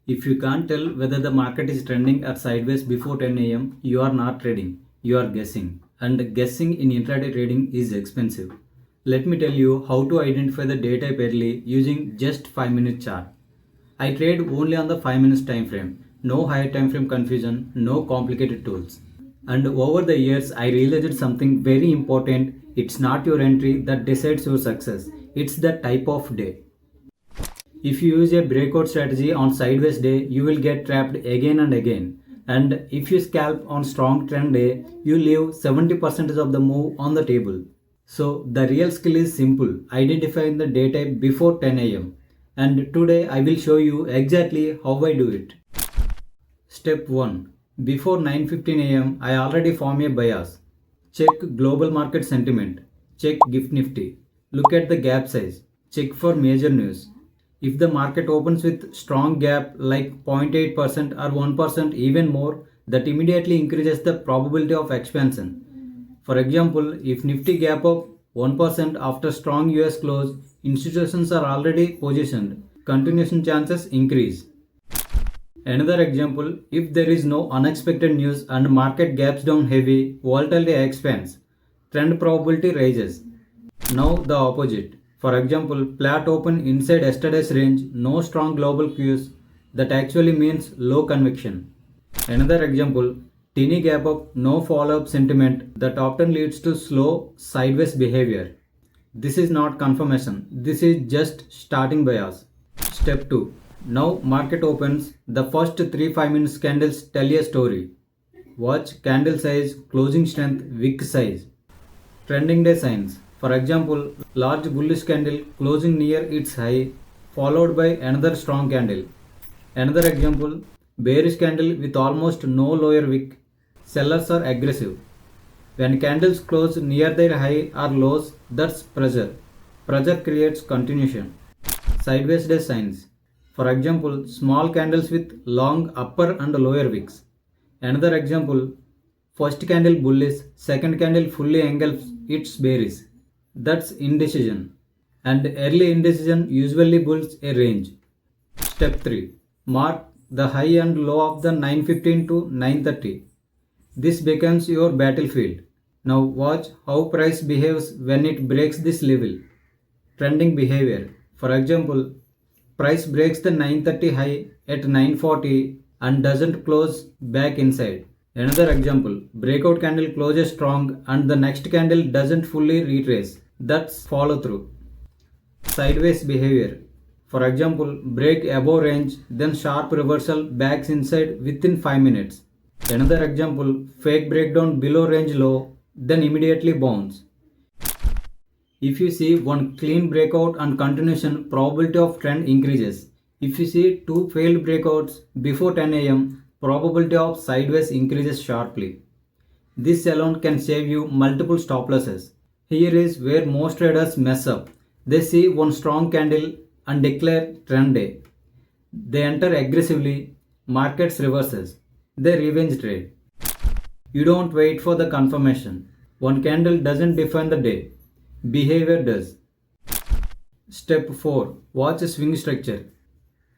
If you can't tell whether the market is trending or sideways before 10 a.m., you are not trading, you are guessing. And guessing in intraday trading is expensive. Let me tell you how to identify the day type early using just 5-minute chart. I trade only on the 5 minutes time frame. No higher time frame confusion, no complicated tools. And over the years, I realized something very important. It's not your entry that decides your success. It's the type of day. If you use a breakout strategy on sideways day, you will get trapped again and again. And if you scalp on strong trend day, you leave 70% of the move on the table. So the real skill is simple, identifying the day type before 10 am. And today I will show you exactly how I do it. Step 1. Before 9:15 am, I already form a bias. Check global market sentiment. Check gift Nifty. Look at the gap size. Check for major news. If the market opens with strong gap like 0.8% or 1% even more, that immediately increases the probability of expansion. For example, if Nifty gap up 1% after strong US close, institutions are already positioned. Continuation chances increase. Another example, if there is no unexpected news and market gaps down heavy, volatility expands. Trend probability rises. Now the opposite. For example, flat open inside yesterday's range, no strong global cues, that actually means low conviction. Another example, teeny gap up, no follow-up sentiment, that often leads to slow sideways behavior. This is not confirmation, this is just starting bias. Step 2. Now market opens, the first 3-5 minutes candles tell a story. Watch candle size, closing strength, wick size. Trending day signs. For example, large bullish candle closing near its high, followed by another strong candle. Another example, bearish candle with almost no lower wick. Sellers are aggressive. When candles close near their high or lows, that's pressure. Pressure creates continuation. Sideways day signs. For example, small candles with long upper and lower wicks. Another example, first candle bullish, second candle fully engulfs its bearish. That's indecision. And early indecision usually builds a range. Step 3. Mark the high and low of the 9:15 to 9:30. This becomes your battlefield. Now watch how price behaves when it breaks this level. Trending behavior. For example, price breaks the 9:30 high at 9:40 and doesn't close back inside. Another example, breakout candle closes strong and the next candle doesn't fully retrace. That's follow through. Sideways behavior. For example, break above range, then sharp reversal backs inside within 5 minutes. Another example, fake breakdown below range low, then immediately bounce. If you see one clean breakout and continuation, probability of trend increases. If you see two failed breakouts before 10 am, probability of sideways increases sharply. This alone can save you multiple stop losses. Here is where most traders mess up. They see one strong candle and declare trend day. They enter aggressively, markets reverses. They revenge trade. You don't wait for the confirmation. One candle doesn't define the day. Behavior does. Step 4. Watch swing structure.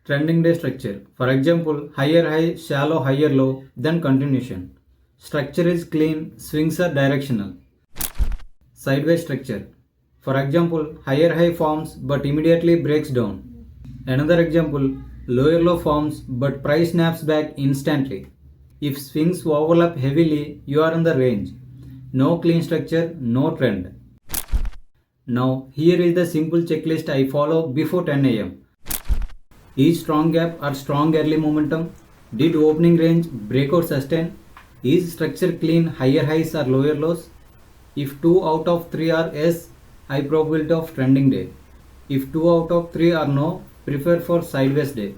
Trending day structure. For example, higher high, shallow, higher low, then continuation. Structure is clean, swings are directional. Sideways structure. For example, higher high forms but immediately breaks down. Another example, lower low forms but price snaps back instantly. If swings overlap heavily, you are in the range. No clean structure, no trend. Now, here is the simple checklist I follow before 10 am. Is strong gap or strong early momentum? Did opening range breakout sustain? Is structure clean, higher highs or lower lows? If 2 out of 3 are yes, high probability of trending day. If 2 out of 3 are no, prefer for sideways day.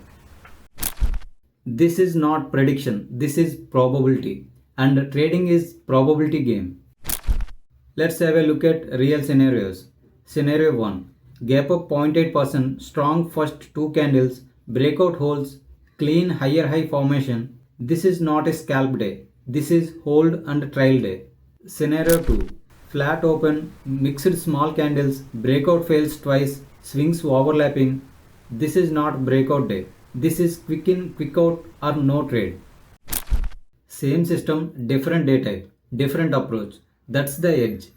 This is not prediction, this is probability. And trading is probability game. Let's have a look at real scenarios. Scenario 1. Gap up 0.8%, strong first 2 candles, breakout holds, clean higher high formation. This is not a scalp day. This is hold and trial day. Scenario 2. Flat open, mixed small candles, breakout fails twice, swings overlapping. This is not breakout day. This is quick in, quick out or no trade. Same system, different day type, different approach. That's the edge.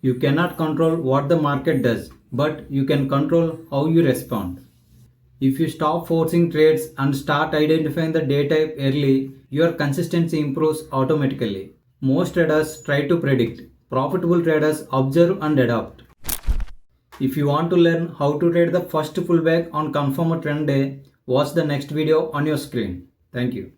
You cannot control what the market does, but you can control how you respond. If you stop forcing trades and start identifying the day type early, your consistency improves automatically. Most traders try to predict. Profitable traders observe and adapt. If you want to learn how to trade the first pullback on confirmed trend day, watch the next video on your screen. Thank you.